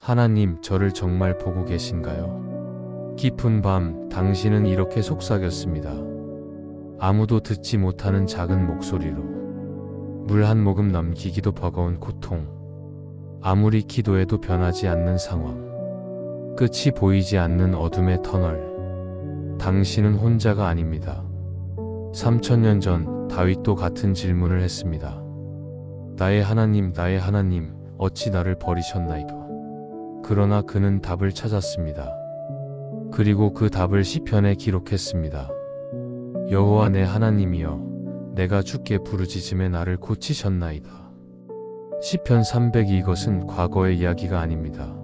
하나님, 저를 정말 보고 계신가요? 깊은 밤, 당신은 이렇게 속삭였습니다. 아무도 듣지 못하는 작은 목소리로. 물 한 모금 넘기기도 버거운 고통. 아무리 기도해도 변하지 않는 상황. 끝이 보이지 않는 어둠의 터널. 당신은 혼자가 아닙니다. 3000년 전 다윗도 같은 질문을 했습니다. 나의 하나님, 나의 하나님, 어찌 나를 버리셨나이까? 그러나 그는 답을 찾았습니다. 그리고 그 답을 시편에 기록했습니다. 여호와 내 하나님이여, 내가 주께 부르짖음에 나를 고치셨나이다. 시편 300이 이것은 과거의 이야기가 아닙니다.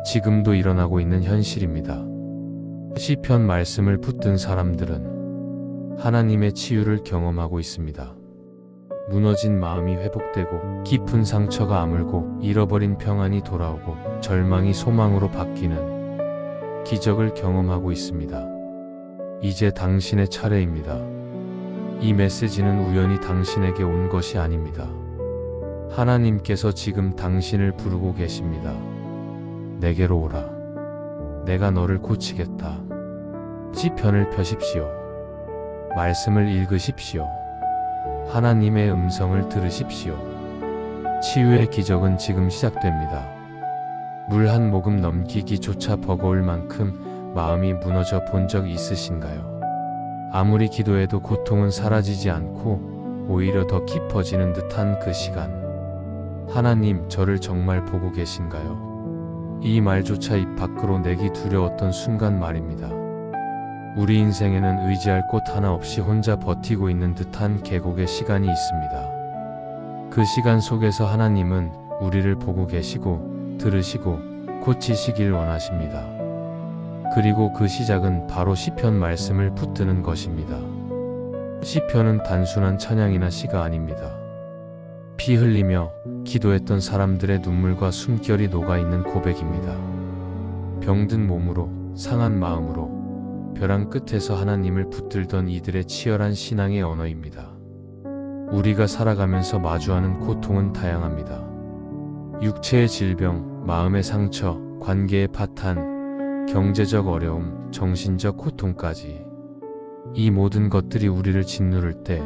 지금도 일어나고 있는 현실입니다. 시편 말씀을 붙든 사람들은 하나님의 치유를 경험하고 있습니다. 무너진 마음이 회복되고, 깊은 상처가 아물고, 잃어버린 평안이 돌아오고, 절망이 소망으로 바뀌는 기적을 경험하고 있습니다. 이제 당신의 차례입니다. 이 메시지는 우연히 당신에게 온 것이 아닙니다. 하나님께서 지금 당신을 부르고 계십니다. 내게로 오라. 내가 너를 고치겠다. 시편을 펴십시오. 말씀을 읽으십시오. 하나님의 음성을 들으십시오. 치유의 기적은 지금 시작됩니다. 물 한 모금 넘기기조차 버거울 만큼 마음이 무너져 본 적 있으신가요? 아무리 기도해도 고통은 사라지지 않고 오히려 더 깊어지는 듯한 그 시간. 하나님, 저를 정말 보고 계신가요? 이 말조차 입 밖으로 내기 두려웠던 순간 말입니다. 우리 인생에는 의지할 곳 하나 없이 혼자 버티고 있는 듯한 계곡의 시간이 있습니다. 그 시간 속에서 하나님은 우리를 보고 계시고 들으시고 고치시길 원하십니다. 그리고 그 시작은 바로 시편 말씀을 붙드는 것입니다. 시편은 단순한 찬양이나 시가 아닙니다. 피 흘리며 기도했던 사람들의 눈물과 숨결이 녹아있는 고백입니다. 병든 몸으로, 상한 마음으로 벼랑 끝에서 하나님을 붙들던 이들의 치열한 신앙의 언어입니다. 우리가 살아가면서 마주하는 고통은 다양합니다. 육체의 질병, 마음의 상처, 관계의 파탄, 경제적 어려움, 정신적 고통까지. 이 모든 것들이 우리를 짓누를 때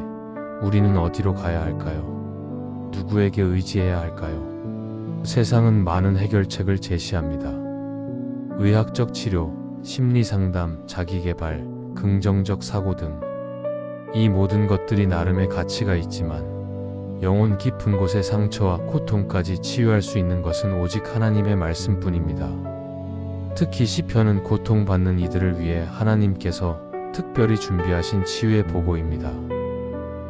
우리는 어디로 가야 할까요? 누구에게 의지해야 할까요? 세상은 많은 해결책을 제시합니다. 의학적 치료, 심리상담, 자기개발, 긍정적 사고 등 이 모든 것들이 나름의 가치가 있지만 영혼 깊은 곳의 상처와 고통까지 치유할 수 있는 것은 오직 하나님의 말씀뿐입니다. 특히 시편은 고통받는 이들을 위해 하나님께서 특별히 준비하신 치유의 보고입니다.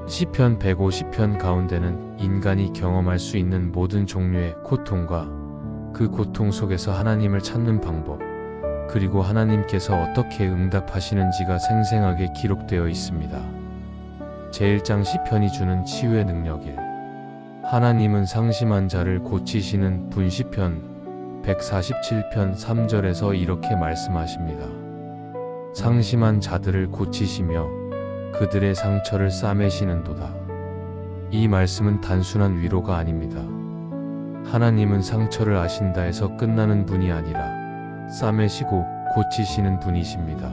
시편 150편 가운데는 인간이 경험할 수 있는 모든 종류의 고통과 그 고통 속에서 하나님을 찾는 방법, 그리고 하나님께서 어떻게 응답하시는지가 생생하게 기록되어 있습니다. 제1장 시편이 주는 치유의 능력 1. 하나님은 상심한 자를 고치시는 분. 시편 147편 3절에서 이렇게 말씀하십니다. 상심한 자들을 고치시며 그들의 상처를 싸매시는도다. 이 말씀은 단순한 위로가 아닙니다. 하나님은 상처를 아신다 해서 끝나는 분이 아니라 싸매시고 고치시는 분이십니다.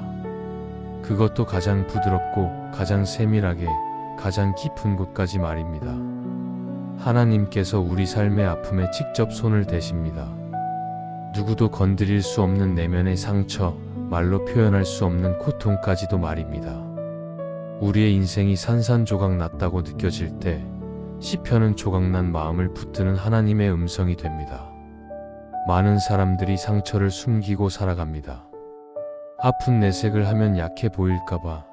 그것도 가장 부드럽고 가장 세밀하게 가장 깊은 곳까지 말입니다. 하나님께서 우리 삶의 아픔에 직접 손을 대십니다. 누구도 건드릴 수 없는 내면의 상처, 말로 표현할 수 없는 고통까지도 말입니다. 우리의 인생이 산산조각 났다고 느껴질 때 시편은 조각난 마음을 붙드는 하나님의 음성이 됩니다. 많은 사람들이 상처를 숨기고 살아갑니다. 아픈 내색을 하면 약해 보일까봐,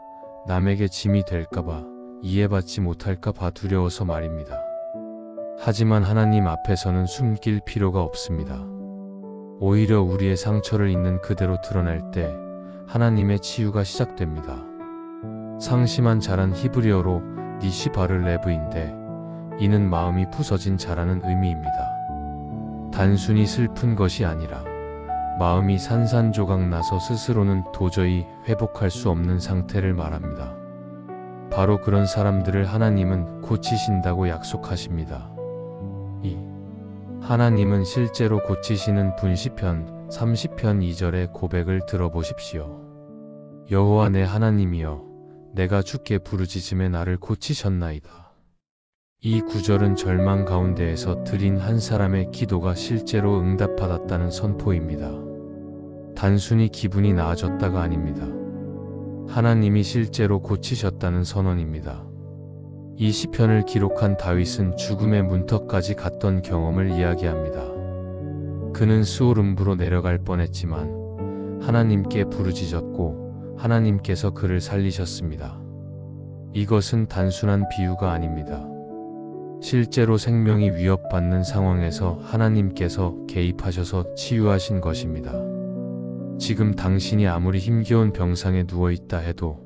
남에게 짐이 될까봐, 이해받지 못할까봐 두려워서 말입니다. 하지만 하나님 앞에서는 숨길 필요가 없습니다. 오히려 우리의 상처를 있는 그대로 드러낼 때 하나님의 치유가 시작됩니다. 상심한 자란 히브리어로 니시바를레브인데 이는 마음이 부서진 자라는 의미입니다. 단순히 슬픈 것이 아니라 마음이 산산조각 나서 스스로는 도저히 회복할 수 없는 상태를 말합니다. 바로 그런 사람들을 하나님은 고치신다고 약속하십니다. 2. 하나님은 실제로 고치시는 분. 시편 30편 2절의 고백을 들어보십시오. 여호와 내 하나님이여, 내가 주께 부르짖음에 나를 고치셨나이다. 이 구절은 절망 가운데에서 드린 한 사람의 기도가 실제로 응답받았다는 선포입니다. 단순히 기분이 나아졌다가 아닙니다. 하나님이 실제로 고치셨다는 선언입니다. 이 시편을 기록한 다윗은 죽음의 문턱까지 갔던 경험을 이야기합니다. 그는 수오름부로 내려갈 뻔했지만 하나님께 부르짖었고 하나님께서 그를 살리셨습니다. 이것은 단순한 비유가 아닙니다. 실제로 생명이 위협받는 상황에서 하나님께서 개입하셔서 치유하신 것입니다. 지금 당신이 아무리 힘겨운 병상에 누워있다 해도,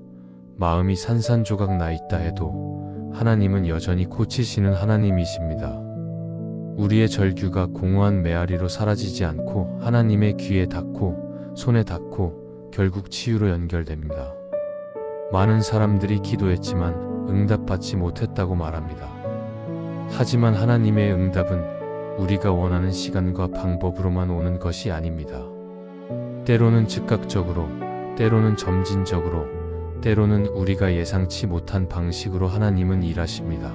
마음이 산산조각 나 있다 해도 하나님은 여전히 고치시는 하나님이십니다. 우리의 절규가 공허한 메아리로 사라지지 않고 하나님의 귀에 닿고 손에 닿고 결국 치유로 연결됩니다. 많은 사람들이 기도했지만 응답받지 못했다고 말합니다. 하지만 하나님의 응답은 우리가 원하는 시간과 방법으로만 오는 것이 아닙니다. 때로는 즉각적으로, 때로는 점진적으로, 때로는 우리가 예상치 못한 방식으로 하나님은 일하십니다.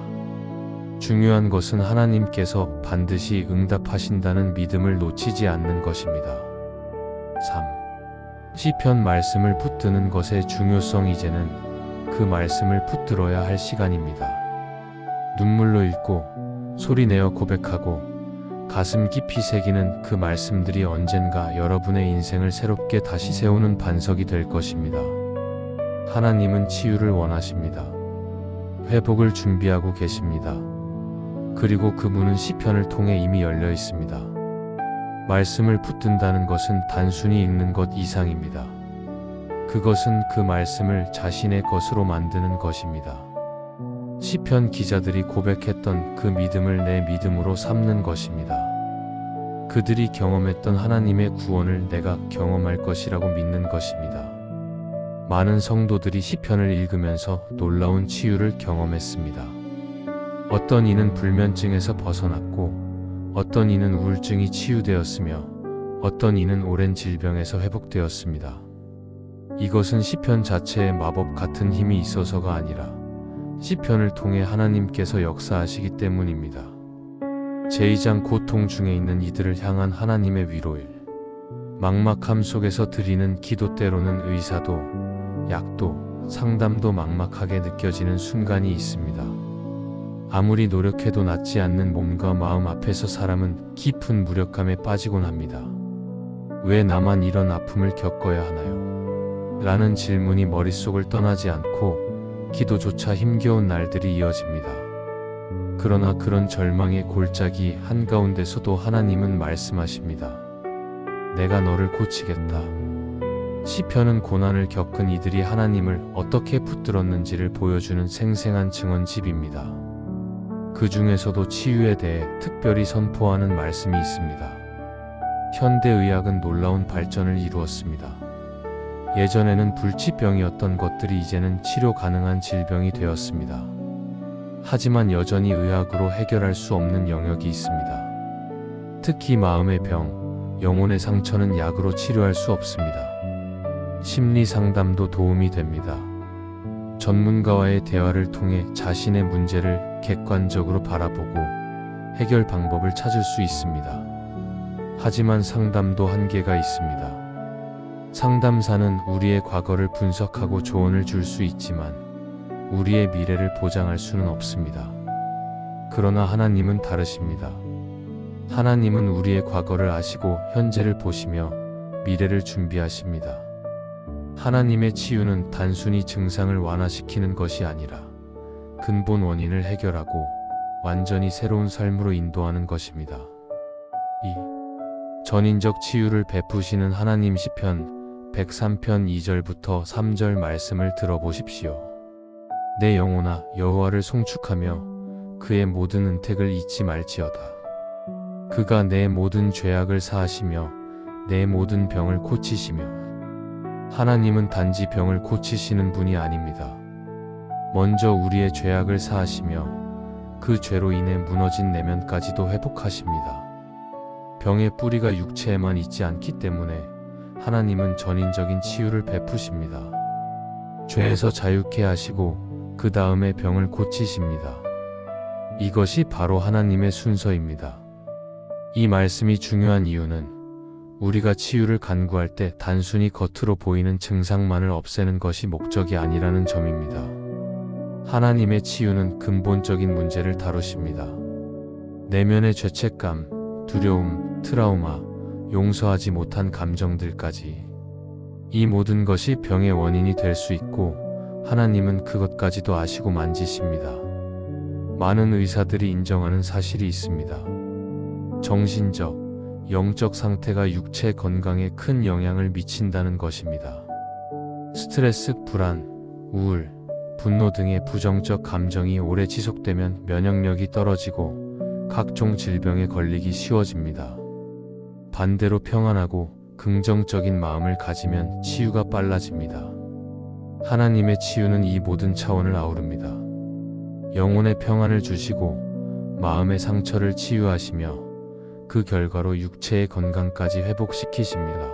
중요한 것은 하나님께서 반드시 응답하신다는 믿음을 놓치지 않는 것입니다. 3. 시편 말씀을 붙드는 것의 중요성. 이제는 그 말씀을 붙들어야 할 시간입니다. 눈물로 읽고 소리내어 고백하고 가슴 깊이 새기는 그 말씀들이 언젠가 여러분의 인생을 새롭게 다시 세우는 반석이 될 것입니다. 하나님은 치유를 원하십니다. 회복을 준비하고 계십니다. 그리고 그 문은 시편을 통해 이미 열려 있습니다. 말씀을 붙든다는 것은 단순히 읽는 것 이상입니다. 그것은 그 말씀을 자신의 것으로 만드는 것입니다. 시편 기자들이 고백했던 그 믿음을 내 믿음으로 삼는 것입니다. 그들이 경험했던 하나님의 구원을 내가 경험할 것이라고 믿는 것입니다. 많은 성도들이 시편을 읽으면서 놀라운 치유를 경험했습니다. 어떤 이는 불면증에서 벗어났고, 어떤 이는 우울증이 치유되었으며, 어떤 이는 오랜 질병에서 회복되었습니다. 이것은 시편 자체의 마법 같은 힘이 있어서가 아니라 시편을 통해 하나님께서 역사하시기 때문입니다. 제2장 고통 중에 있는 이들을 향한 하나님의 위로일. 막막함 속에서 드리는 기도, 때로는 의사도, 약도, 상담도 막막하게 느껴지는 순간이 있습니다. 아무리 노력해도 낫지 않는 몸과 마음 앞에서 사람은 깊은 무력감에 빠지곤 합니다. 왜 나만 이런 아픔을 겪어야 하나요? 라는 질문이 머릿속을 떠나지 않고 기도조차 힘겨운 날들이 이어집니다. 그러나 그런 절망의 골짜기 한가운데서도 하나님은 말씀하십니다. 내가 너를 고치겠다. 시편은 고난을 겪은 이들이 하나님을 어떻게 붙들었는지를 보여주는 생생한 증언집입니다. 그 중에서도 치유에 대해 특별히 선포하는 말씀이 있습니다. 현대의학은 놀라운 발전을 이루었습니다. 예전에는 불치병이었던 것들이 이제는 치료 가능한 질병이 되었습니다. 하지만 여전히 의학으로 해결할 수 없는 영역이 있습니다. 특히 마음의 병, 영혼의 상처는 약으로 치료할 수 없습니다. 심리 상담도 도움이 됩니다. 전문가와의 대화를 통해 자신의 문제를 객관적으로 바라보고 해결 방법을 찾을 수 있습니다. 하지만 상담도 한계가 있습니다. 상담사는 우리의 과거를 분석하고 조언을 줄 수 있지만 우리의 미래를 보장할 수는 없습니다. 그러나 하나님은 다르십니다. 하나님은 우리의 과거를 아시고 현재를 보시며 미래를 준비하십니다. 하나님의 치유는 단순히 증상을 완화시키는 것이 아니라 근본 원인을 해결하고 완전히 새로운 삶으로 인도하는 것입니다. 2. 전인적 치유를 베푸시는 하나님. 시편 103편 2절부터 3절 말씀을 들어보십시오. 내 영혼아, 여호와를 송축하며 그의 모든 은택을 잊지 말지어다. 그가 내 모든 죄악을 사하시며 내 모든 병을 고치시며. 하나님은 단지 병을 고치시는 분이 아닙니다. 먼저 우리의 죄악을 사하시며 그 죄로 인해 무너진 내면까지도 회복하십니다. 병의 뿌리가 육체에만 있지 않기 때문에 하나님은 전인적인 치유를 베푸십니다. 죄에서 자유케 하시고 그 다음에 병을 고치십니다. 이것이 바로 하나님의 순서입니다. 이 말씀이 중요한 이유는 우리가 치유를 간구할 때 단순히 겉으로 보이는 증상만을 없애는 것이 목적이 아니라는 점입니다. 하나님의 치유는 근본적인 문제를 다루십니다. 내면의 죄책감, 두려움, 트라우마, 용서하지 못한 감정들까지. 이 모든 것이 병의 원인이 될 수 있고 하나님은 그것까지도 아시고 만지십니다. 많은 의사들이 인정하는 사실이 있습니다. 정신적, 영적 상태가 육체 건강에 큰 영향을 미친다는 것입니다. 스트레스, 불안, 우울, 분노 등의 부정적 감정이 오래 지속되면 면역력이 떨어지고 각종 질병에 걸리기 쉬워집니다. 반대로 평안하고 긍정적인 마음을 가지면 치유가 빨라집니다. 하나님의 치유는 이 모든 차원을 아우릅니다. 영혼의 평안을 주시고 마음의 상처를 치유하시며 그 결과로 육체의 건강까지 회복시키십니다.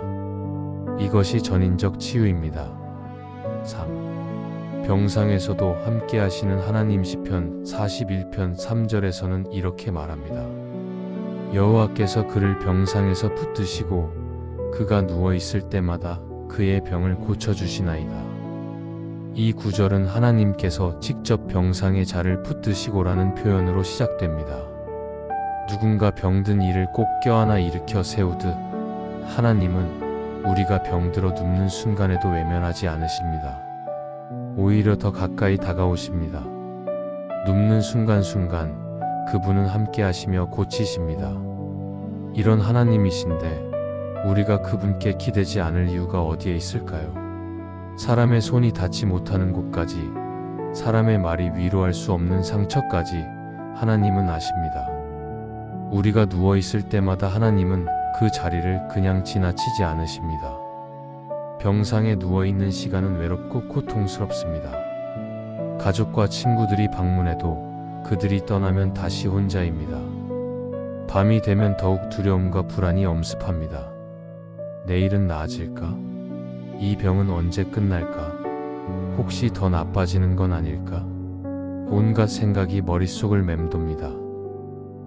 이것이 전인적 치유입니다. 3. 병상에서도 함께 하시는 하나님. 시편 41편 3절에서는 이렇게 말합니다. 여호와께서 그를 병상에서 붙드시고 그가 누워있을 때마다 그의 병을 고쳐주시나이다. 이 구절은 하나님께서 직접 병상의 자를 붙드시고라는 표현으로 시작됩니다. 누군가 병든 이를 꼭 껴안아 일으켜 세우듯 하나님은 우리가 병들어 눕는 순간에도 외면하지 않으십니다. 오히려 더 가까이 다가오십니다. 눕는 순간순간 그분은 함께 하시며 고치십니다. 이런 하나님이신데 우리가 그분께 기대지 않을 이유가 어디에 있을까요? 사람의 손이 닿지 못하는 곳까지, 사람의 말이 위로할 수 없는 상처까지 하나님은 아십니다. 우리가 누워있을 때마다 하나님은 그 자리를 그냥 지나치지 않으십니다. 병상에 누워있는 시간은 외롭고 고통스럽습니다. 가족과 친구들이 방문해도 그들이 떠나면 다시 혼자입니다. 밤이 되면 더욱 두려움과 불안이 엄습합니다. 내일은 나아질까? 이 병은 언제 끝날까? 혹시 더 나빠지는 건 아닐까? 온갖 생각이 머릿속을 맴돕니다.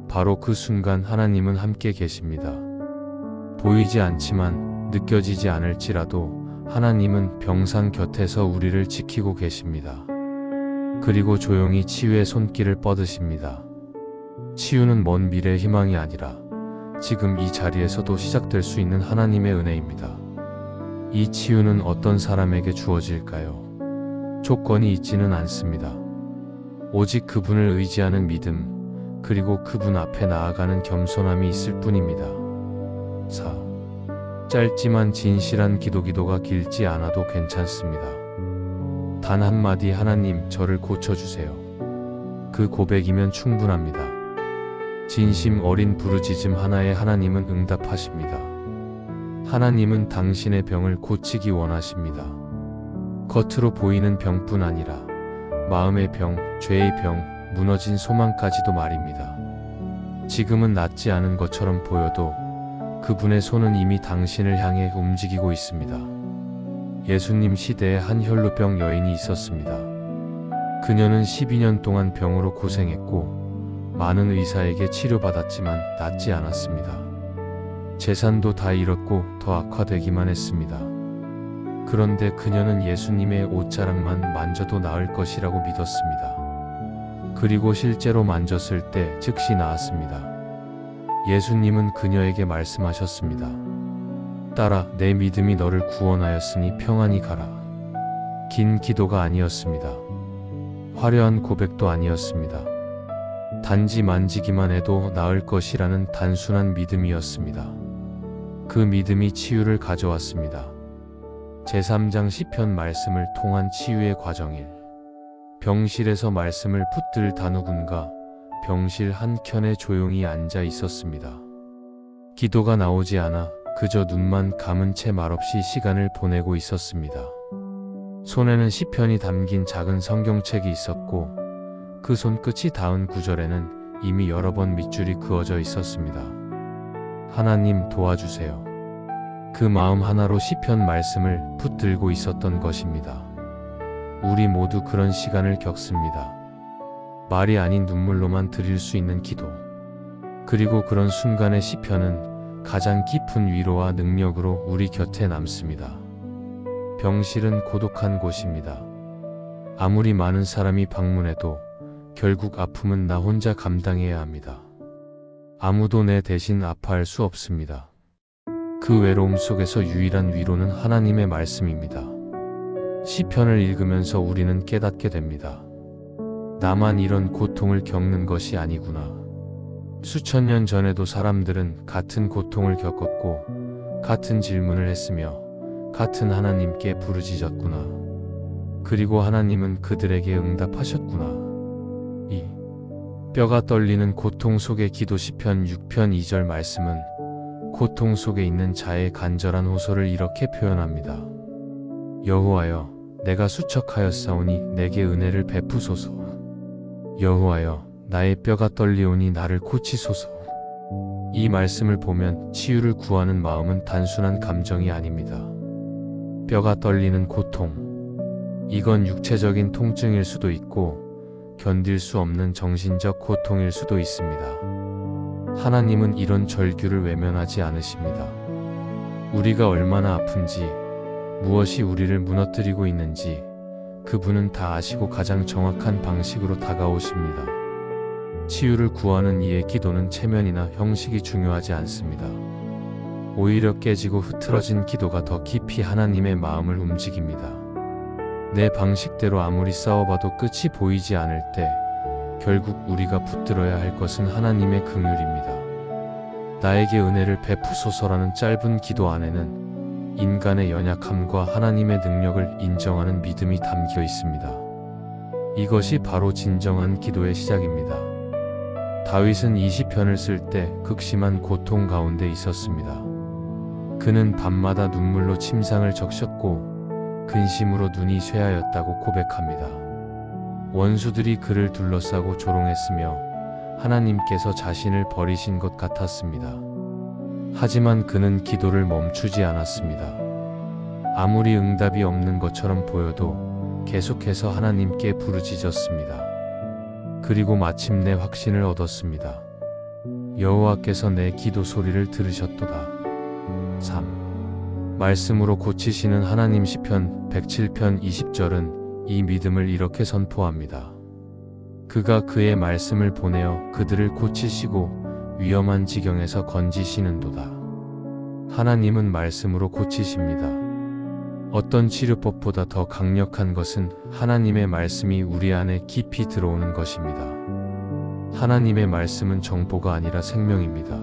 바로 그 순간 하나님은 함께 계십니다. 보이지 않지만 느껴지지 않을지라도 하나님은 병상 곁에서 우리를 지키고 계십니다. 그리고 조용히 치유의 손길을 뻗으십니다. 치유는 먼 미래의 희망이 아니라 지금 이 자리에서도 시작될 수 있는 하나님의 은혜입니다. 이 치유는 어떤 사람에게 주어질까요? 조건이 있지는 않습니다. 오직 그분을 의지하는 믿음, 그리고 그분 앞에 나아가는 겸손함이 있을 뿐입니다. 4. 짧지만 진실한 기도가 길지 않아도 괜찮습니다. 단 한마디 하나님 저를 고쳐주세요. 그 고백이면 충분합니다. 진심 어린 부르짖음 하나에 하나님은 응답하십니다. 하나님은 당신의 병을 고치기 원하십니다. 겉으로 보이는 병뿐 아니라 마음의 병, 죄의 병, 무너진 소망까지도 말입니다. 지금은 낫지 않은 것처럼 보여도 그분의 손은 이미 당신을 향해 움직이고 있습니다. 예수님 시대에 한 혈루병 여인이 있었습니다. 그녀는 12년 동안 병으로 고생했고 많은 의사에게 치료받았지만 낫지 않았습니다. 재산도 다 잃었고 더 악화되기만 했습니다. 그런데 그녀는 예수님의 옷자락만 만져도 나을 것이라고 믿었습니다. 그리고 실제로 만졌을 때 즉시 나았습니다. 예수님은 그녀에게 말씀하셨습니다. 딸아, 내 믿음이 너를 구원하였으니 평안히 가라. 긴 기도가 아니었습니다. 화려한 고백도 아니었습니다. 단지 만지기만 해도 나을 것이라는 단순한 믿음이었습니다. 그 믿음이 치유를 가져왔습니다. 제3장 시편 말씀을 통한 치유의 과정일. 병실에서 말씀을 붙들 다누군가 병실 한켠에 조용히 앉아 있었습니다. 기도가 나오지 않아 그저 눈만 감은 채 말없이 시간을 보내고 있었습니다. 손에는 시편이 담긴 작은 성경책이 있었고 그 손끝이 닿은 구절에는 이미 여러 번 밑줄이 그어져 있었습니다. 하나님 도와주세요. 그 마음 하나로 시편 말씀을 붙들고 있었던 것입니다. 우리 모두 그런 시간을 겪습니다. 말이 아닌 눈물로만 드릴 수 있는 기도. 그리고 그런 순간의 시편은 가장 깊은 위로와 능력으로 우리 곁에 남습니다. 병실은 고독한 곳입니다. 아무리 많은 사람이 방문해도 결국 아픔은 나 혼자 감당해야 합니다. 아무도 내 대신 아파할 수 없습니다. 그 외로움 속에서 유일한 위로는 하나님의 말씀입니다. 시편을 읽으면서 우리는 깨닫게 됩니다. 나만 이런 고통을 겪는 것이 아니구나. 수천 년 전에도 사람들은 같은 고통을 겪었고 같은 질문을 했으며 같은 하나님께 부르짖었구나. 그리고 하나님은 그들에게 응답하셨구나. 이 뼈가 떨리는 고통 속의 기도 시편 6편 2절 말씀은 고통 속에 있는 자의 간절한 호소를 이렇게 표현합니다. 여호와여, 내가 수척하였사오니 내게 은혜를 베푸소서. 여호와여, 나의 뼈가 떨리오니 나를 고치소서. 이 말씀을 보면 치유를 구하는 마음은 단순한 감정이 아닙니다. 뼈가 떨리는 고통. 이건 육체적인 통증일 수도 있고 견딜 수 없는 정신적 고통일 수도 있습니다. 하나님은 이런 절규를 외면하지 않으십니다. 우리가 얼마나 아픈지, 무엇이 우리를 무너뜨리고 있는지 그분은 다 아시고 가장 정확한 방식으로 다가오십니다. 치유를 구하는 이의 기도는 체면이나 형식이 중요하지 않습니다. 오히려 깨지고 흐트러진 기도가 더 깊이 하나님의 마음을 움직입니다. 내 방식대로 아무리 싸워봐도 끝이 보이지 않을 때 결국 우리가 붙들어야 할 것은 하나님의 긍휼입니다. 나에게 은혜를 베푸소서라는 짧은 기도 안에는 인간의 연약함과 하나님의 능력을 인정하는 믿음이 담겨 있습니다. 이것이 바로 진정한 기도의 시작입니다. 다윗은 이 시편을 쓸 때 극심한 고통 가운데 있었습니다. 그는 밤마다 눈물로 침상을 적셨고 근심으로 눈이 쇠하였다고 고백합니다. 원수들이 그를 둘러싸고 조롱했으며 하나님께서 자신을 버리신 것 같았습니다. 하지만 그는 기도를 멈추지 않았습니다. 아무리 응답이 없는 것처럼 보여도 계속해서 하나님께 부르짖었습니다. 그리고 마침내 확신을 얻었습니다. 여호와께서 내 기도 소리를 들으셨도다. 3. 말씀으로 고치시는 하나님. 시편 107편 20절은 이 믿음을 이렇게 선포합니다. 그가 그의 말씀을 보내어 그들을 고치시고 위험한 지경에서 건지시는도다. 하나님은 말씀으로 고치십니다. 어떤 치료법보다 더 강력한 것은 하나님의 말씀이 우리 안에 깊이 들어오는 것입니다. 하나님의 말씀은 정보가 아니라 생명입니다.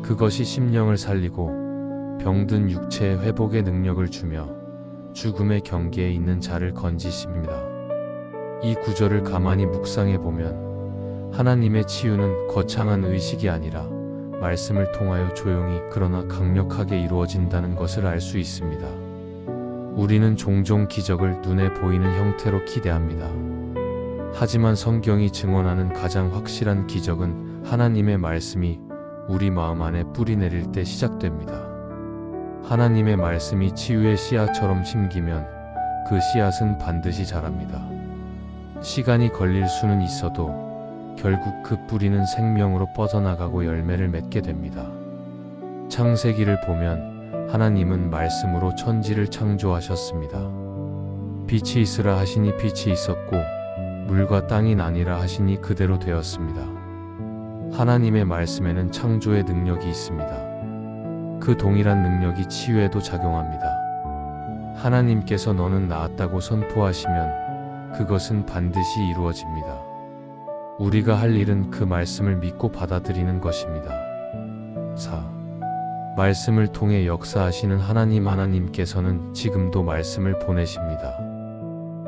그것이 심령을 살리고 병든 육체의 회복의 능력을 주며 죽음의 경계에 있는 자를 건지십니다. 이 구절을 가만히 묵상해 보면 하나님의 치유는 거창한 의식이 아니라 말씀을 통하여 조용히 그러나 강력하게 이루어진다는 것을 알 수 있습니다. 우리는 종종 기적을 눈에 보이는 형태로 기대합니다. 하지만 성경이 증언하는 가장 확실한 기적은 하나님의 말씀이 우리 마음 안에 뿌리 내릴 때 시작됩니다. 하나님의 말씀이 치유의 씨앗처럼 심기면 그 씨앗은 반드시 자랍니다. 시간이 걸릴 수는 있어도 결국 그 뿌리는 생명으로 뻗어나가고 열매를 맺게 됩니다. 창세기를 보면 하나님은 말씀으로 천지를 창조하셨습니다. 빛이 있으라 하시니 빛이 있었고 물과 땅이 나니라 하시니 그대로 되었습니다. 하나님의 말씀에는 창조의 능력이 있습니다. 그 동일한 능력이 치유에도 작용합니다. 하나님께서 너는 나았다고 선포하시면 그것은 반드시 이루어집니다. 우리가 할 일은 그 말씀을 믿고 받아들이는 것입니다. 4. 말씀을 통해 역사하시는 하나님. 하나님께서는 지금도 말씀을 보내십니다.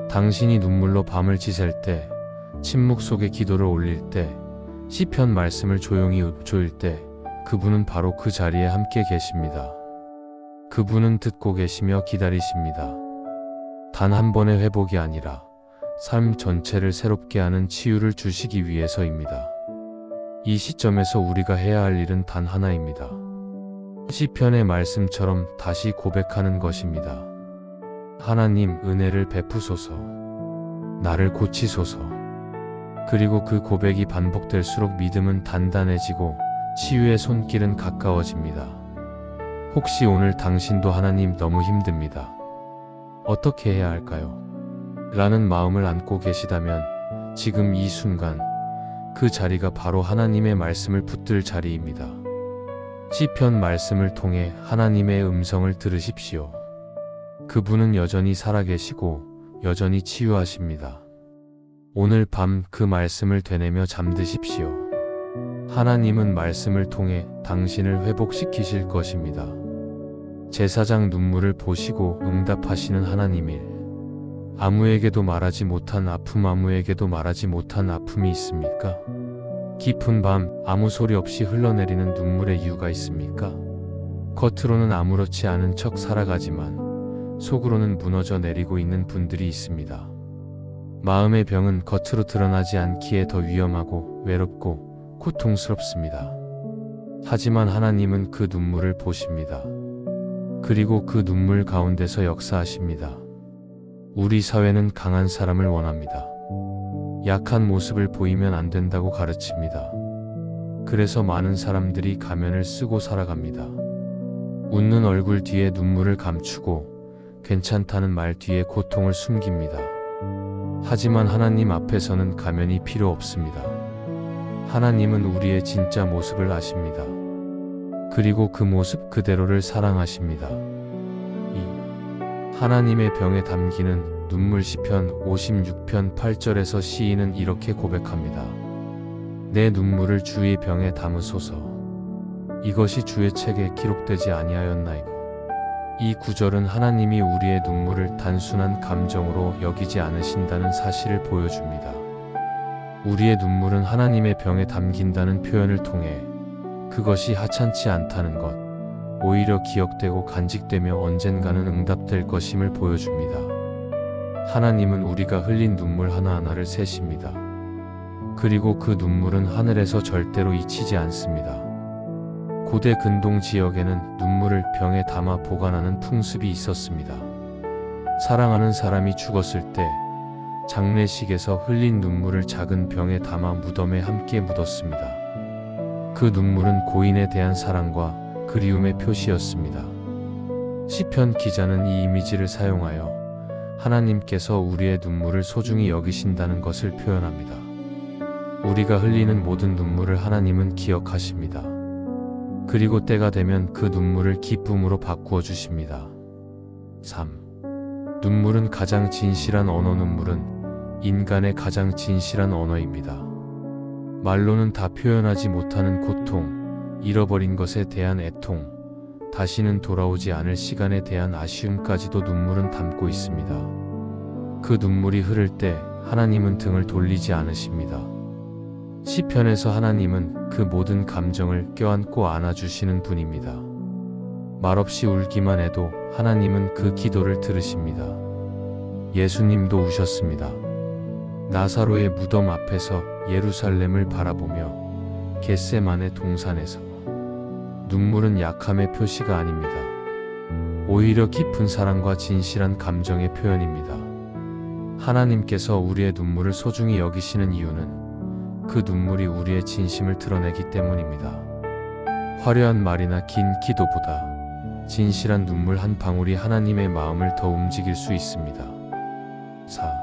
당신이 눈물로 밤을 지샐 때, 침묵 속에 기도를 올릴 때, 시편 말씀을 조용히 읊조일 때 그분은 바로 그 자리에 함께 계십니다. 그분은 듣고 계시며 기다리십니다. 단 한 번의 회복이 아니라 삶 전체를 새롭게 하는 치유를 주시기 위해서입니다. 이 시점에서 우리가 해야 할 일은 단 하나입니다. 시편의 말씀처럼 다시 고백하는 것입니다. 하나님, 은혜를 베푸소서. 나를 고치소서. 그리고 그 고백이 반복될수록 믿음은 단단해지고 치유의 손길은 가까워집니다. 혹시 오늘 당신도 하나님 너무 힘듭니다. 어떻게 해야 할까요? 라는 마음을 안고 계시다면 지금 이 순간 그 자리가 바로 하나님의 말씀을 붙들 자리입니다. 시편 말씀을 통해 하나님의 음성을 들으십시오. 그분은 여전히 살아계시고 여전히 치유하십니다. 오늘 밤 그 말씀을 되뇌며 잠드십시오. 하나님은 말씀을 통해 당신을 회복시키실 것입니다. 제사장 눈물을 보시고 응답하시는 하나님일. 아무에게도 말하지 못한 아픔, 아무에게도 말하지 못한 아픔이 있습니까? 깊은 밤 아무 소리 없이 흘러내리는 눈물의 이유가 있습니까? 겉으로는 아무렇지 않은 척 살아가지만 속으로는 무너져 내리고 있는 분들이 있습니다. 마음의 병은 겉으로 드러나지 않기에 더 위험하고 외롭고 고통스럽습니다. 하지만 하나님은 그 눈물을 보십니다. 그리고 그 눈물 가운데서 역사하십니다. 우리 사회는 강한 사람을 원합니다. 약한 모습을 보이면 안 된다고 가르칩니다. 그래서 많은 사람들이 가면을 쓰고 살아갑니다. 웃는 얼굴 뒤에 눈물을 감추고 괜찮다는 말 뒤에 고통을 숨깁니다. 하지만 하나님 앞에서는 가면이 필요 없습니다. 하나님은 우리의 진짜 모습을 아십니다. 그리고 그 모습 그대로를 사랑하십니다. 하나님의 병에 담기는 눈물. 시편 56편 8절에서 시인은 이렇게 고백합니다. 내 눈물을 주의 병에 담으소서. 이것이 주의 책에 기록되지 아니하였나이고. 이 구절은 하나님이 우리의 눈물을 단순한 감정으로 여기지 않으신다는 사실을 보여줍니다. 우리의 눈물은 하나님의 병에 담긴다는 표현을 통해 그것이 하찮지 않다는 것, 오히려 기억되고 간직되며 언젠가는 응답될 것임을 보여줍니다. 하나님은 우리가 흘린 눈물 하나하나를 세십니다. 그리고 그 눈물은 하늘에서 절대로 잊히지 않습니다. 고대 근동 지역에는 눈물을 병에 담아 보관하는 풍습이 있었습니다. 사랑하는 사람이 죽었을 때 장례식에서 흘린 눈물을 작은 병에 담아 무덤에 함께 묻었습니다. 그 눈물은 고인에 대한 사랑과 그리움의 표시였습니다. 시편 기자는 이 이미지를 사용하여 하나님께서 우리의 눈물을 소중히 여기신다는 것을 표현합니다. 우리가 흘리는 모든 눈물을 하나님은 기억하십니다. 그리고 때가 되면 그 눈물을 기쁨으로 바꾸어 주십니다. 3. 눈물은 가장 진실한 언어. 눈물은 인간의 가장 진실한 언어입니다. 말로는 다 표현하지 못하는 고통, 잃어버린 것에 대한 애통, 다시는 돌아오지 않을 시간에 대한 아쉬움까지도 눈물은 담고 있습니다. 그 눈물이 흐를 때 하나님은 등을 돌리지 않으십니다. 시편에서 하나님은 그 모든 감정을 껴안고 안아주시는 분입니다. 말없이 울기만 해도 하나님은 그 기도를 들으십니다. 예수님도 우셨습니다. 나사로의 무덤 앞에서 예루살렘을 바라보며 겟세마네 동산에서. 눈물은 약함의 표시가 아닙니다. 오히려 깊은 사랑과 진실한 감정의 표현입니다. 하나님께서 우리의 눈물을 소중히 여기시는 이유는 그 눈물이 우리의 진심을 드러내기 때문입니다. 화려한 말이나 긴 기도보다 진실한 눈물 한 방울이 하나님의 마음을 더 움직일 수 있습니다. 4.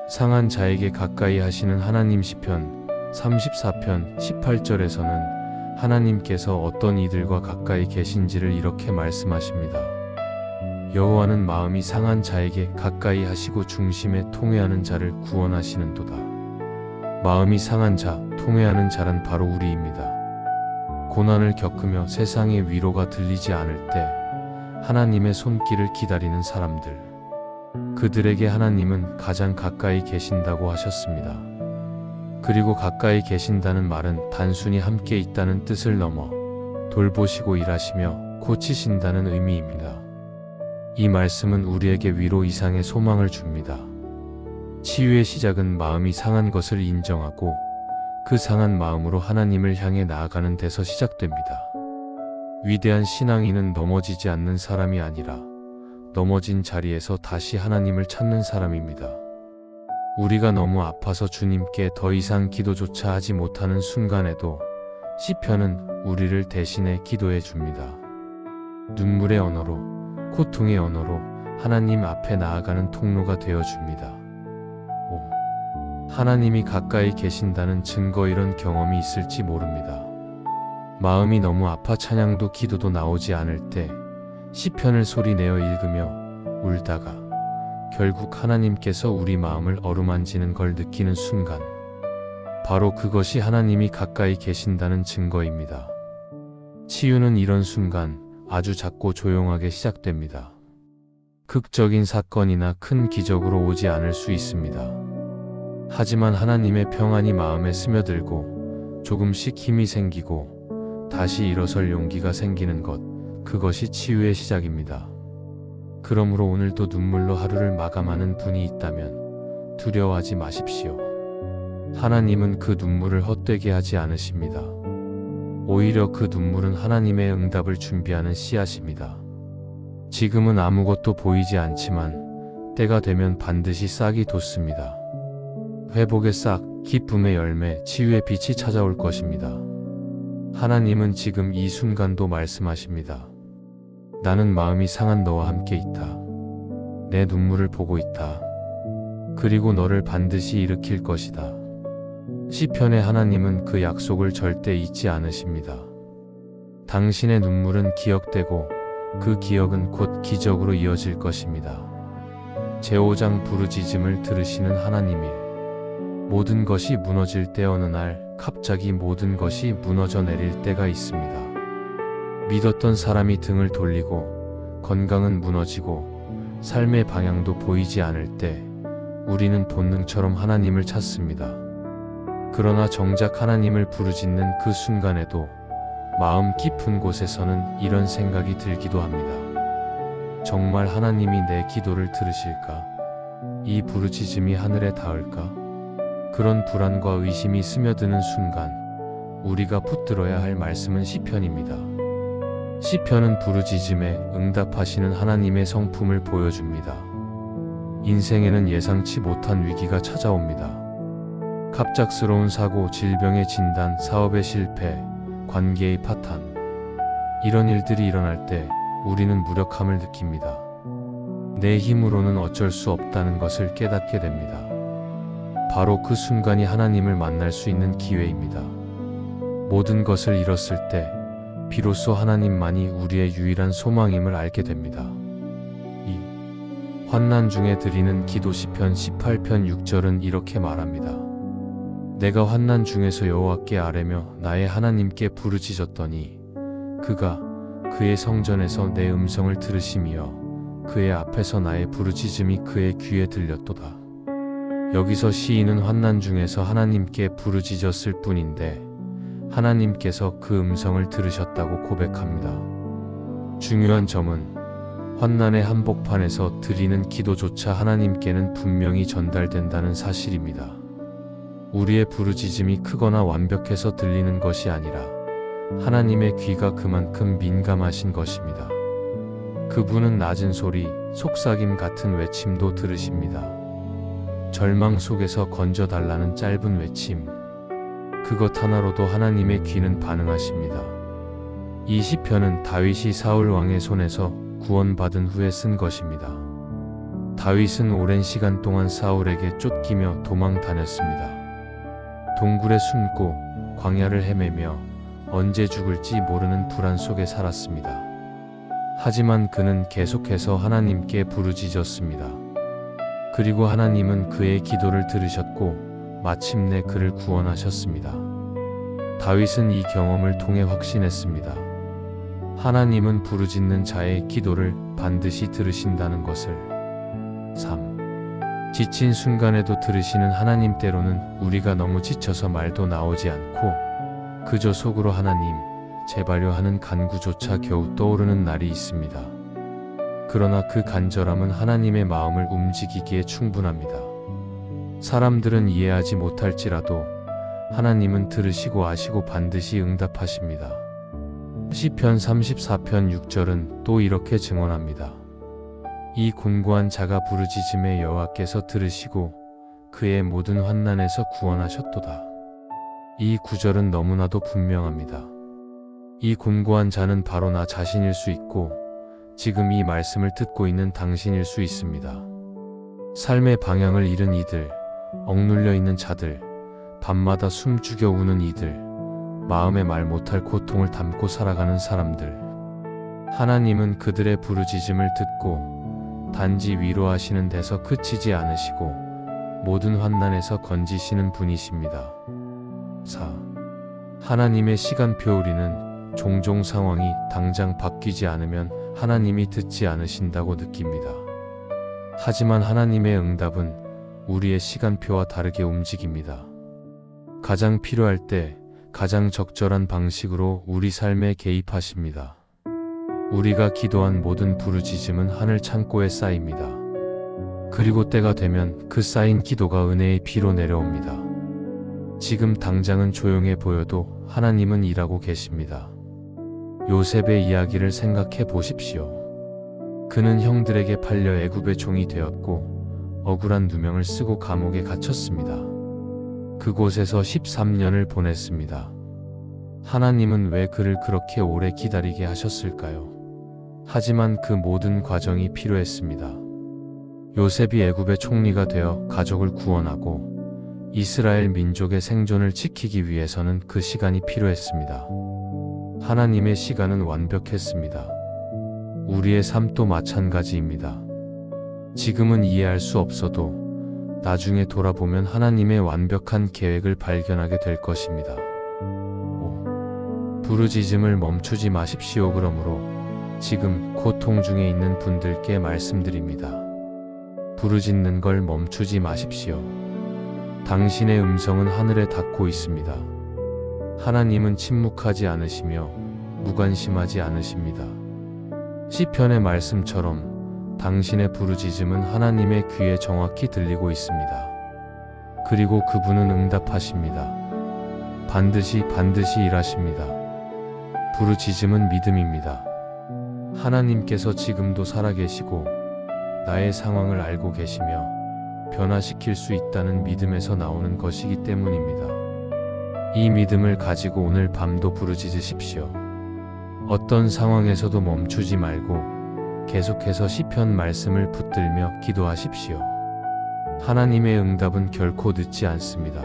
상한 자에게 가까이 하시는 하나님. 시편 34편 18절에서는 하나님께서 어떤 이들과 가까이 계신지를 이렇게 말씀하십니다. 여호와는 마음이 상한 자에게 가까이 하시고 중심에 통회하는 자를 구원하시는도다. 마음이 상한 자, 통회하는 자란 바로 우리입니다. 고난을 겪으며 세상의 위로가 들리지 않을 때 하나님의 손길을 기다리는 사람들, 그들에게 하나님은 가장 가까이 계신다고 하셨습니다. 그리고 가까이 계신다는 말은 단순히 함께 있다는 뜻을 넘어 돌보시고 일하시며 고치신다는 의미입니다. 이 말씀은 우리에게 위로 이상의 소망을 줍니다. 치유의 시작은 마음이 상한 것을 인정하고 그 상한 마음으로 하나님을 향해 나아가는 데서 시작됩니다. 위대한 신앙인은 넘어지지 않는 사람이 아니라 넘어진 자리에서 다시 하나님을 찾는 사람입니다. 우리가 너무 아파서 주님께 더 이상 기도조차 하지 못하는 순간에도 시편은 우리를 대신해 기도해 줍니다. 눈물의 언어로, 고통의 언어로 하나님 앞에 나아가는 통로가 되어 줍니다. 하나님이 가까이 계신다는 증거, 이런 경험이 있을지 모릅니다. 마음이 너무 아파 찬양도 기도도 나오지 않을 때 시편을 소리내어 읽으며 울다가 결국 하나님께서 우리 마음을 어루만지는 걸 느끼는 순간, 바로 그것이 하나님이 가까이 계신다는 증거입니다. 치유는 이런 순간 아주 작고 조용하게 시작됩니다. 극적인 사건이나 큰 기적으로 오지 않을 수 있습니다. 하지만 하나님의 평안이 마음에 스며들고 조금씩 힘이 생기고 다시 일어설 용기가 생기는 것, 그것이 치유의 시작입니다. 그러므로 오늘도 눈물로 하루를 마감하는 분이 있다면 두려워하지 마십시오. 하나님은 그 눈물을 헛되게 하지 않으십니다. 오히려 그 눈물은 하나님의 응답을 준비하는 씨앗입니다. 지금은 아무것도 보이지 않지만 때가 되면 반드시 싹이 돋습니다. 회복의 싹, 기쁨의 열매, 치유의 빛이 찾아올 것입니다. 하나님은 지금 이 순간도 말씀하십니다. 나는 마음이 상한 너와 함께 있다. 내 눈물을 보고 있다. 그리고 너를 반드시 일으킬 것이다. 시편의 하나님은 그 약속을 절대 잊지 않으십니다. 당신의 눈물은 기억되고 그 기억은 곧 기적으로 이어질 것입니다. 제5장 부르짖음을 들으시는 하나님일. 모든 것이 무너질 때 어느 날 갑자기 모든 것이 무너져 내릴 때가 있습니다. 믿었던 사람이 등을 돌리고 건강은 무너지고 삶의 방향도 보이지 않을 때 우리는 본능처럼 하나님을 찾습니다. 그러나 정작 하나님을 부르짖는 그 순간에도 마음 깊은 곳에서는 이런 생각이 들기도 합니다. 정말 하나님이 내 기도를 들으실까? 이 부르짖음이 하늘에 닿을까? 그런 불안과 의심이 스며드는 순간 우리가 붙들어야 할 말씀은 시편입니다. 시편은 부르짖음에 응답하시는 하나님의 성품을 보여줍니다. 인생에는 예상치 못한 위기가 찾아옵니다. 갑작스러운 사고, 질병의 진단, 사업의 실패, 관계의 파탄. 이런 일들이 일어날 때 우리는 무력함을 느낍니다. 내 힘으로는 어쩔 수 없다는 것을 깨닫게 됩니다. 바로 그 순간이 하나님을 만날 수 있는 기회입니다. 모든 것을 잃었을 때 비로소 하나님만이 우리의 유일한 소망임을 알게 됩니다. 이 환난 중에 드리는 기도 시편 18편 6절은 이렇게 말합니다. 내가 환난 중에서 여호와께 아뢰며 나의 하나님께 부르짖었더니 그가 그의 성전에서 내 음성을 들으시며 그의 앞에서 나의 부르짖음이 그의 귀에 들렸도다. 여기서 시인은 환난 중에서 하나님께 부르짖었을 뿐인데 하나님께서 그 음성을 들으셨다고 고백합니다. 중요한 점은 환난의 한복판에서 드리는 기도조차 하나님께는 분명히 전달된다는 사실입니다. 우리의 부르짖음이 크거나 완벽해서 들리는 것이 아니라 하나님의 귀가 그만큼 민감하신 것입니다. 그분은 낮은 소리, 속삭임 같은 외침도 들으십니다. 절망 속에서 건져달라는 짧은 외침, 그것 하나로도 하나님의 귀는 반응하십니다. 이 시편은 다윗이 사울 왕의 손에서 구원받은 후에 쓴 것입니다. 다윗은 오랜 시간 동안 사울에게 쫓기며 도망 다녔습니다. 동굴에 숨고 광야를 헤매며 언제 죽을지 모르는 불안 속에 살았습니다. 하지만 그는 계속해서 하나님께 부르짖었습니다. 그리고 하나님은 그의 기도를 들으셨고 마침내 그를 구원하셨습니다. 다윗은 이 경험을 통해 확신했습니다. 하나님은 부르짖는 자의 기도를 반드시 들으신다는 것을. 3. 지친 순간에도 들으시는 하나님. 때로는 우리가 너무 지쳐서 말도 나오지 않고 그저 속으로 하나님, 제발요 하는 간구조차 겨우 떠오르는 날이 있습니다. 그러나 그 간절함은 하나님의 마음을 움직이기에 충분합니다. 사람들은 이해하지 못할지라도 하나님은 들으시고 아시고 반드시 응답하십니다. 시편 34편 6절은 또 이렇게 증언합니다. 이 곤고한 자가 부르짖음에 여호와께서 들으시고 그의 모든 환난에서 구원하셨도다. 이 구절은 너무나도 분명합니다. 이 곤고한 자는 바로 나 자신일 수 있고 지금 이 말씀을 듣고 있는 당신일 수 있습니다. 삶의 방향을 잃은 이들, 억눌려 있는 자들, 밤마다 숨죽여 우는 이들, 마음에 말 못할 고통을 담고 살아가는 사람들. 하나님은 그들의 부르짖음을 듣고 단지 위로하시는 데서 그치지 않으시고 모든 환난에서 건지시는 분이십니다. 4. 하나님의 시간표. 우리는 종종 상황이 당장 바뀌지 않으면 하나님이 듣지 않으신다고 느낍니다. 하지만 하나님의 응답은 우리의 시간표와 다르게 움직입니다. 가장 필요할 때 가장 적절한 방식으로 우리 삶에 개입하십니다. 우리가 기도한 모든 부르짖음은 하늘 창고에 쌓입니다. 그리고 때가 되면 그 쌓인 기도가 은혜의 비로 내려옵니다. 지금 당장은 조용해 보여도 하나님은 일하고 계십니다. 요셉의 이야기를 생각해 보십시오. 그는 형들에게 팔려 애굽의 종이 되었고 억울한 누명을 쓰고 감옥에 갇혔습니다. 그곳에서 13년을 보냈습니다. 하나님은 왜 그를 그렇게 오래 기다리게 하셨을까요? 하지만 그 모든 과정이 필요했습니다. 요셉이 애굽의 총리가 되어 가족을 구원하고 이스라엘 민족의 생존을 지키기 위해서는 그 시간이 필요했습니다. 하나님의 시간은 완벽했습니다. 우리의 삶도 마찬가지입니다. 지금은 이해할 수 없어도 나중에 돌아보면 하나님의 완벽한 계획을 발견하게 될 것입니다. 5. 부르짖음을 멈추지 마십시오. 그러므로 지금 고통 중에 있는 분들께 말씀드립니다. 부르짖는 걸 멈추지 마십시오. 당신의 음성은 하늘에 닿고 있습니다. 하나님은 침묵하지 않으시며 무관심하지 않으십니다. 시편의 말씀처럼 당신의 부르짖음은 하나님의 귀에 정확히 들리고 있습니다. 그리고 그분은 응답하십니다. 반드시 일하십니다. 부르짖음은 믿음입니다. 하나님께서 지금도 살아계시고 나의 상황을 알고 계시며 변화시킬 수 있다는 믿음에서 나오는 것이기 때문입니다. 이 믿음을 가지고 오늘 밤도 부르짖으십시오. 어떤 상황에서도 멈추지 말고 계속해서 시편 말씀을 붙들며 기도하십시오. 하나님의 응답은 결코 늦지 않습니다.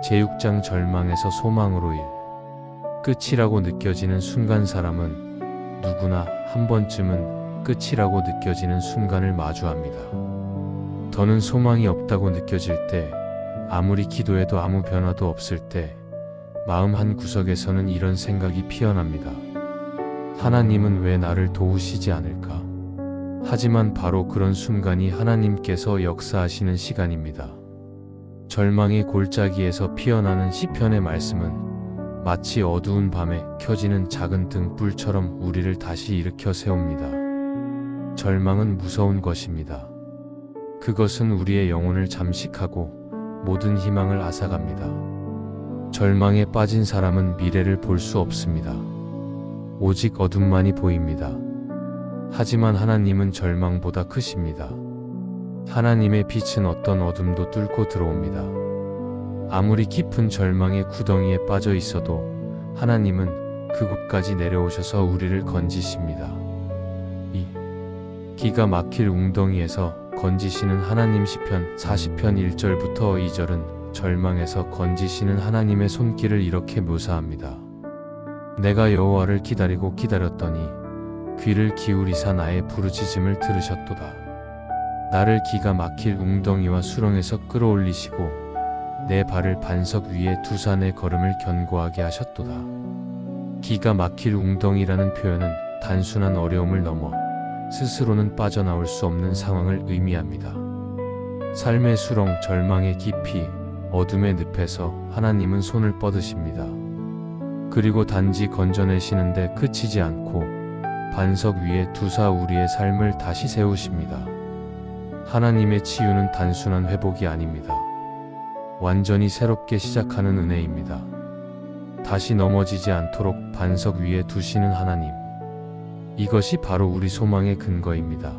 제6장 절망에서 소망으로 끝이라고 느껴지는 순간. 사람은 누구나 한 번쯤은 끝이라고 느껴지는 순간을 마주합니다. 더는 소망이 없다고 느껴질 때, 아무리 기도해도 아무 변화도 없을 때 마음 한 구석에서는 이런 생각이 피어납니다. 하나님은 왜 나를 도우시지 않을까? 하지만 바로 그런 순간이 하나님께서 역사하시는 시간입니다. 절망의 골짜기에서 피어나는 시편의 말씀은 마치 어두운 밤에 켜지는 작은 등불처럼 우리를 다시 일으켜 세웁니다. 절망은 무서운 것입니다. 그것은 우리의 영혼을 잠식하고 모든 희망을 앗아갑니다. 절망에 빠진 사람은 미래를 볼 수 없습니다. 오직 어둠만이 보입니다. 하지만 하나님은 절망보다 크십니다. 하나님의 빛은 어떤 어둠도 뚫고 들어옵니다. 아무리 깊은 절망의 구덩이에 빠져 있어도 하나님은 그곳까지 내려오셔서 우리를 건지십니다. 이 기가 막힐 웅덩이에서 건지시는 하나님. 시편 40편 1절부터 2절은 절망에서 건지시는 하나님의 손길을 이렇게 묘사합니다. 내가 여호와를 기다리고 기다렸더니 귀를 기울이사 나의 부르짖음을 들으셨도다. 나를 기가 막힐 웅덩이와 수렁에서 끌어올리시고 내 발을 반석 위에 두사 내 걸음을 견고하게 하셨도다. 기가 막힐 웅덩이라는 표현은 단순한 어려움을 넘어 스스로는 빠져나올 수 없는 상황을 의미합니다. 삶의 수렁, 절망의 깊이, 어둠의 늪에서 하나님은 손을 뻗으십니다. 그리고 단지 건져내시는데 그치지 않고 반석 위에 두사 우리의 삶을 다시 세우십니다. 하나님의 치유는 단순한 회복이 아닙니다. 완전히 새롭게 시작하는 은혜입니다. 다시 넘어지지 않도록 반석 위에 두시는 하나님. 이것이 바로 우리 소망의 근거입니다.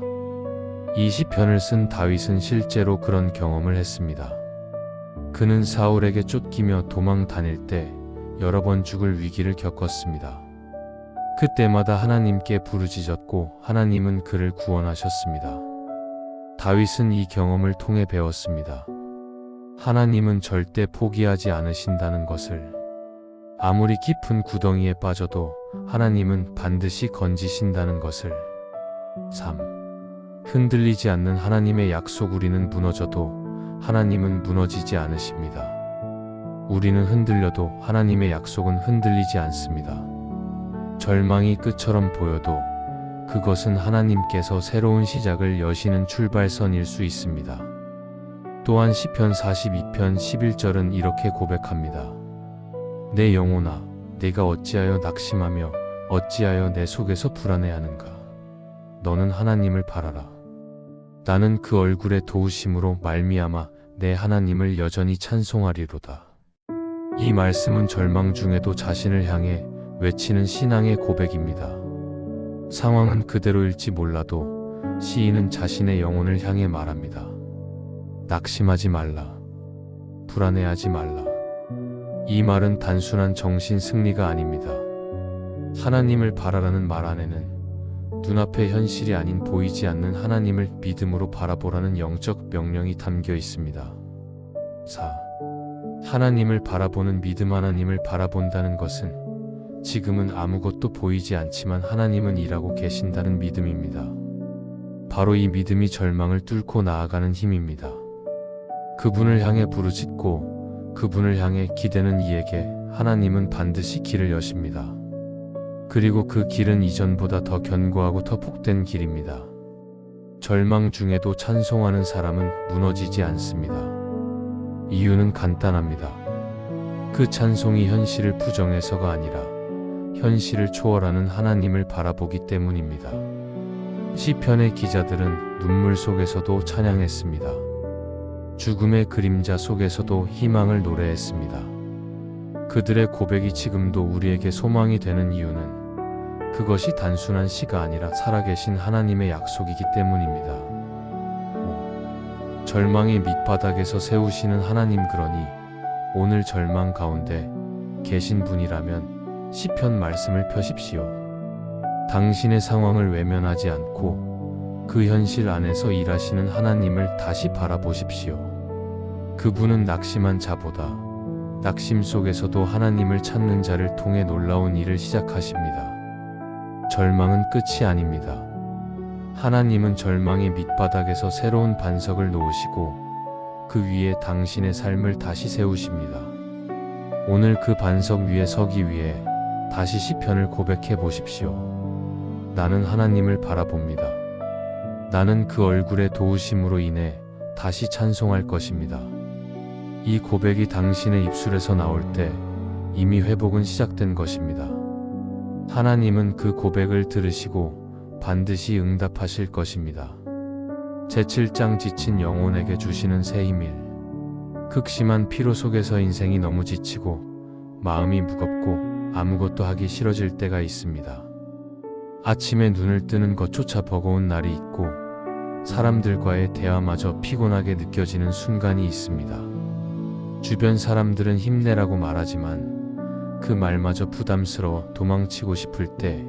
이 시편을 쓴 다윗은 실제로 그런 경험을 했습니다. 그는 사울에게 쫓기며 도망 다닐 때 여러 번 죽을 위기를 겪었습니다. 그때마다 하나님께 부르짖었고 하나님은 그를 구원하셨습니다. 다윗은 이 경험을 통해 배웠습니다. 하나님은 절대 포기하지 않으신다는 것을. 아무리 깊은 구덩이에 빠져도 하나님은 반드시 건지신다는 것을. 3. 흔들리지 않는 하나님의 약속. 우리는 무너져도 하나님은 무너지지 않으십니다. 우리는 흔들려도 하나님의 약속은 흔들리지 않습니다. 절망이 끝처럼 보여도 그것은 하나님께서 새로운 시작을 여시는 출발선일 수 있습니다. 또한 시편 42편 11절은 이렇게 고백합니다. 내 영혼아, 내가 어찌하여 낙심하며 어찌하여 내 속에서 불안해하는가. 너는 하나님을 바라라. 나는 그 얼굴의 도우심으로 말미암아 내 하나님을 여전히 찬송하리로다. 이 말씀은 절망 중에도 자신을 향해 외치는 신앙의 고백입니다. 상황은 그대로일지 몰라도 시인은 자신의 영혼을 향해 말합니다. 낙심하지 말라. 불안해하지 말라. 이 말은 단순한 정신 승리가 아닙니다. 하나님을 바라라는 말 안에는 눈앞의 현실이 아닌 보이지 않는 하나님을 믿음으로 바라보라는 영적 명령이 담겨 있습니다. 4. 하나님을 바라보는 믿음. 하나님을 바라본다는 것은 지금은 아무것도 보이지 않지만 하나님은 일하고 계신다는 믿음입니다. 바로 이 믿음이 절망을 뚫고 나아가는 힘입니다. 그분을 향해 부르짖고 그분을 향해 기대는 이에게 하나님은 반드시 길을 여십니다. 그리고 그 길은 이전보다 더 견고하고 더 복된 길입니다. 절망 중에도 찬송하는 사람은 무너지지 않습니다. 이유는 간단합니다. 그 찬송이 현실을 부정해서가 아니라 현실을 초월하는 하나님을 바라보기 때문입니다. 시편의 기자들은 눈물 속에서도 찬양했습니다. 죽음의 그림자 속에서도 희망을 노래했습니다. 그들의 고백이 지금도 우리에게 소망이 되는 이유는 그것이 단순한 시가 아니라 살아계신 하나님의 약속이기 때문입니다. 5. 절망의 밑바닥에서 세우시는 하나님. 그러니 오늘 절망 가운데 계신 분이라면 시편 말씀을 펴십시오. 당신의 상황을 외면하지 않고 그 현실 안에서 일하시는 하나님을 다시 바라보십시오. 그분은 낙심한 자보다 낙심 속에서도 하나님을 찾는 자를 통해 놀라운 일을 시작하십니다. 절망은 끝이 아닙니다. 하나님은 절망의 밑바닥에서 새로운 반석을 놓으시고 그 위에 당신의 삶을 다시 세우십니다. 오늘 그 반석 위에 서기 위해 다시 시편을 고백해 보십시오. 나는 하나님을 바라봅니다. 나는 그 얼굴의 도우심으로 인해 다시 찬송할 것입니다. 이 고백이 당신의 입술에서 나올 때 이미 회복은 시작된 것입니다. 하나님은 그 고백을 들으시고 반드시 응답하실 것입니다. 제7장 지친 영혼에게 주시는 새 힘일. 극심한 피로 속에서 인생이 너무 지치고 마음이 무겁고 아무것도 하기 싫어질 때가 있습니다. 아침에 눈을 뜨는 것조차 버거운 날이 있고 사람들과의 대화마저 피곤하게 느껴지는 순간이 있습니다. 주변 사람들은 힘내라고 말하지만 그 말마저 부담스러워 도망치고 싶을 때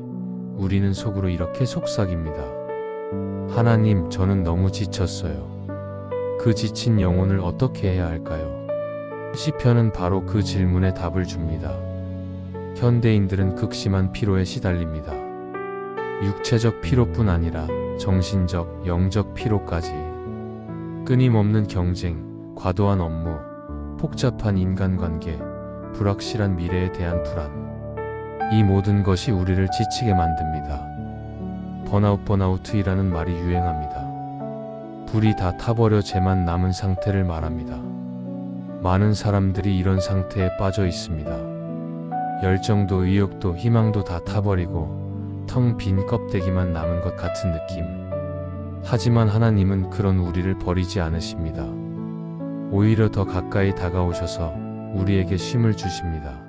우리는 속으로 이렇게 속삭입니다. 하나님, 저는 너무 지쳤어요. 그 지친 영혼을 어떻게 해야 할까요? 시편은 바로 그 질문에 답을 줍니다. 현대인들은 극심한 피로에 시달립니다. 육체적 피로뿐 아니라 정신적, 영적 피로까지. 끊임없는 경쟁, 과도한 업무, 복잡한 인간관계, 불확실한 미래에 대한 불안. 이 모든 것이 우리를 지치게 만듭니다. 번아웃이라는 말이 유행합니다. 불이 다 타버려 재만 남은 상태를 말합니다. 많은 사람들이 이런 상태에 빠져 있습니다. 열정도 의욕도 희망도 다 타버리고 텅 빈 껍데기만 남은 것 같은 느낌. 하지만 하나님은 그런 우리를 버리지 않으십니다. 오히려 더 가까이 다가오셔서 우리에게 쉼을 주십니다.